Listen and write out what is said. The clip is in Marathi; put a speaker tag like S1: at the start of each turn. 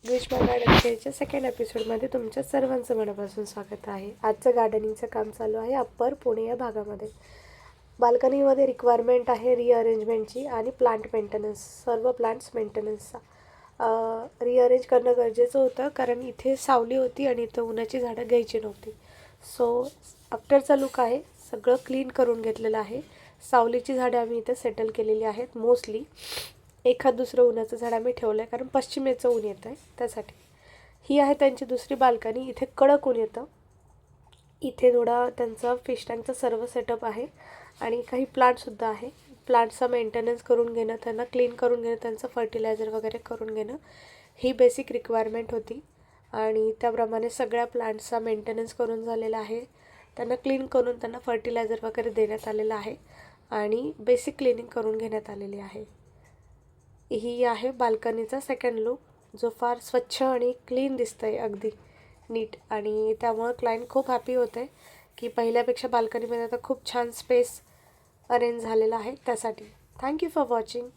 S1: ग्रीष्मा गार्डन केअरच्या सेकंड एपिसोडमध्ये तुमच्या सर्वांचं मनापासून स्वागत आहे. आजचं गार्डनिंगचं काम चालू आहे अप्पर पुणे या भागामध्ये. बाल्कनीमध्ये रिक्वायरमेंट आहे रिअरेंजमेंटची आणि प्लांट मेंटेनन्स, सर्व प्लांट्स मेंटेनन्सचा. रिअरेंज करणं गरजेचं होतं कारण इथे सावली होती आणि इथं उन्हाची झाडं घ्यायची नव्हती. सो आफ्टरचा लुक आहे, सगळं क्लीन करून घेतलेलं आहे. सावलीची झाडं आम्ही इथे सेटल केलेली आहेत मोस्टली. एखाद दुसरं उन्हाचं झाड आम्ही ठेवलं आहे कारण पश्चिमेचं ऊन येतं आहे त्यासाठी. ही आहे त्यांची दुसरी बाल्कनी. इथे कडक ऊन येतं. इथे थोडा त्यांचा फिश टँकचा सर्व सेटअप आहे आणि काही प्लांटसुद्धा आहे. प्लांटचा मेंटेनन्स करून घेणं, त्यांना क्लीन करून घेणं, त्यांचं फर्टिलायझर वगैरे करून घेणं ही बेसिक रिक्वायरमेंट होती आणि त्याप्रमाणे सगळ्या प्लांट्सचा मेंटेनन्स करून झालेला आहे. त्यांना क्लीन करून त्यांना फर्टिलायझर वगैरे देण्यात आलेलं आहे आणि बेसिक क्लिनिंग करून घेण्यात आलेली आहे. ही आहे बाल्कनीचा सेकंड लुक, जो फार स्वच्छ आणि क्लीन दिसतं आहे, अगदी नीट. आणि त्यामुळं क्लायंट खूप हॅपी होते की पहिल्यापेक्षा बाल्कनीमध्ये आता खूप छान स्पेस अरेंज झालेला आहे त्यासाठी. Thank you for watching.